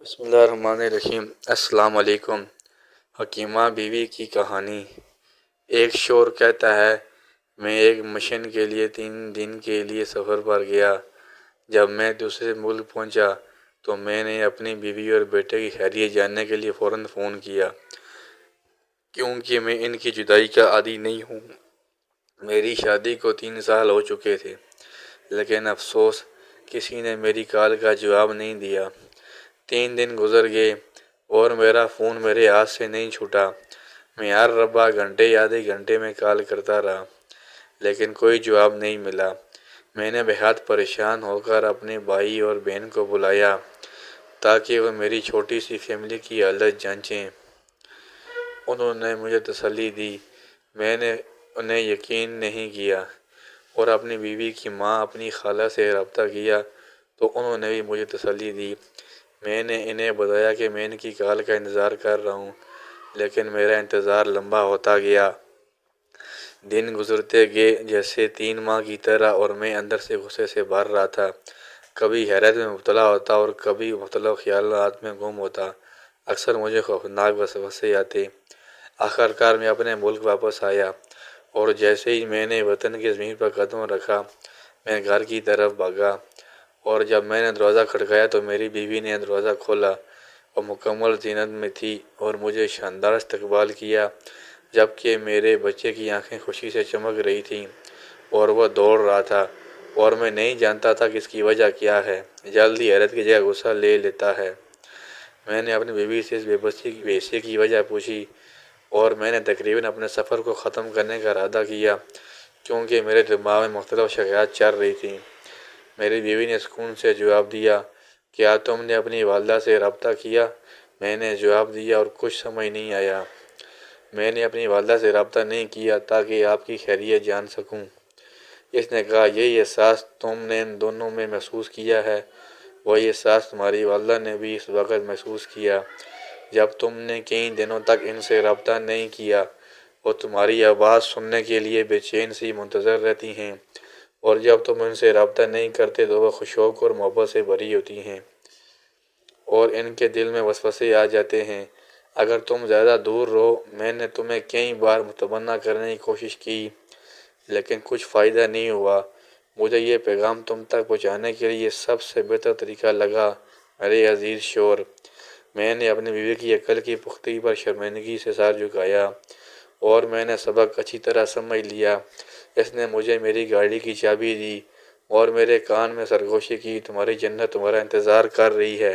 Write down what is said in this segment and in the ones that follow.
बिस्मिल्लाहिर्रहमानिर्रहीम। अस्सलाम वालेकुम। हकीमा बीवी की कहानी। एक शोर कहता है, मैं एक मिशन के लिए 3 दिन के लिए सफ़र पर गया। जब मैं दूसरे मुल्क पहुंचा तो मैंने अपनी बीवी और बेटे की खैरियत जानने के लिए फ़ौरन फ़ोन किया, क्योंकि मैं इनकी जुदाई का आदी नहीं हूँ। मेरी शादी को 3 साल हो चुके थे, लेकिन अफसोस किसी ने मेरी कॉल का जवाब नहीं दिया। 3 दिन गुजर गए और मेरा फ़ोन मेरे हाथ से नहीं छूटा। मैं हर रब्बा घंटे या आधे घंटे में कॉल करता रहा, लेकिन कोई जवाब नहीं मिला। मैंने बेहद परेशान होकर अपने भाई और बहन को बुलाया ताकि वह मेरी छोटी सी फैमिली की हालत जांचें। उन्होंने मुझे तसल्ली दी। मैंने उन्हें यकीन नहीं किया और अपनी बीवी की माँ अपनी खाला से रब्ता किया तो उन्होंने भी मुझे तसल्ली दी। मैंने इन्हें बताया कि मैं इनकी कॉल का इंतज़ार कर रहा हूँ, लेकिन मेरा इंतज़ार लंबा होता गया। दिन गुजरते गए जैसे 3 माह की तरह, और मैं अंदर से गुस्से से भर रहा था। कभी हैरत में मुब्तला होता और कभी मुख्तलिफ ख्यालात में गुम होता। अक्सर मुझे खौफनाक वसवसे आते। आखिरकार मैं अपने मुल्क वापस आया, और जैसे ही मैंने वतन की ज़मीन पर कदम रखा, मैं घर की तरफ भागा। और जब मैंने दरवाज़ा खटकाया तो मेरी बीवी ने दरवाज़ा खोला और मुकम्मल ज़ीनत में थी और मुझे शानदार इस्तकबाल किया, जबकि मेरे बच्चे की आंखें खुशी से चमक रही थीं और वह दौड़ रहा था, और मैं नहीं जानता था कि इसकी वजह क्या है। जल्दी हैरत की जगह गुस्सा ले लेता है। मैंने अपनी बीवी से इस बेबसी की वजह पूछी, और मैंने तकरीबन अपने सफ़र को ख़त्म करने का इरादा किया, क्योंकि मेरे दिमाग में मुख्तलिफ शिकायत चल रही थी। मेरी बीवी ने सुकून से जवाब दिया, क्या तुमने अपनी वालदा से रब्ता किया? मैंने जवाब दिया, और कुछ समझ नहीं आया। मैंने अपनी वालदा से रब्ता नहीं किया ताकि आपकी खैरियत जान सकूं। इसने कहा, यही एहसास तुमने इन दोनों में महसूस किया है, वही एहसास तुम्हारी वालदा ने भी इस वक्त महसूस किया, जब तुमने कई दिनों तक इनसे रब्ता नहीं किया और तुम्हारी आवाज़ सुनने के लिए बेचैन सी मुंतज़र रहती हैं, और जब तुम उनसे रब्ता नहीं करते तो वह खुशौक़ और मोहब्बत से भरी होती हैं और इनके दिल में वसवसे आ जाते हैं। अगर तुम ज़्यादा दूर रहो। मैंने तुम्हें कई बार मुतमन्ना करने की कोशिश की, लेकिन कुछ फ़ायदा नहीं हुआ। मुझे ये पैगाम तुम तक पहुँचाने के लिए सबसे बेहतर तरीका लगा, मेरे अजीज़ शोर। मैंने अपनी बीवी की अक्ल की पुख्तगी पर शर्मिंदगी से सर झुकाया, और मैंने सबक अच्छी तरह समझ लिया। इसने मुझे मेरी गाड़ी की चाबी दी और मेरे कान में सरगोशी की, तुम्हारी जन्नत तुम्हारा इंतज़ार कर रही है।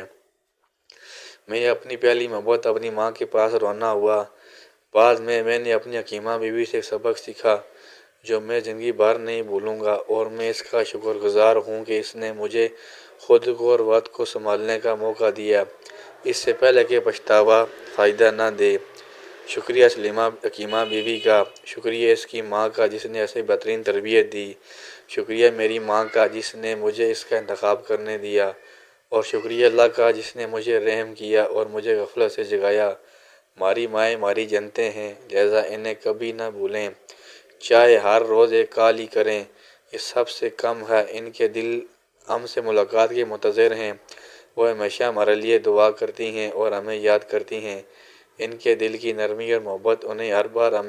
मैं अपनी पहली मोहब्बत अपनी माँ के पास रवाना हुआ। बाद में मैंने अपनी हकीमा बीवी से एक सबक सीखा जो मैं ज़िंदगी भर नहीं भूलूंगा, और मैं इसका शुक्रगुज़ार हूँ कि इसने मुझे खुद को और वक्त को संभालने का मौका दिया, इससे पहले कि पछतावा फ़ायदा न दे। शुक्रिया सलीमा हकीमा बीवी का, शुक्रिया इसकी माँ का जिसने ऐसे बेहतरीन तरबियत दी, शुक्रिया मेरी माँ का जिसने मुझे इसका इंतखाब करने दिया, और शुक्रिया अल्लाह का जिसने मुझे रहम किया और मुझे गफलत से जगाया। हमारी माएँ हमारी जनतें हैं, लिहाजा इन्हें कभी ना भूलें, चाहे हर रोज़ एक कॉल ही करें। ये सबसे कम है, इनके दिल हमसे मुलाकात के मुंतज़िर हैं। वो हमेशा हमारे लिए दुआ करती हैं और हमें याद करती हैं। इनके दिल की नरमी और मोहब्बत उन्हें हर बार हमें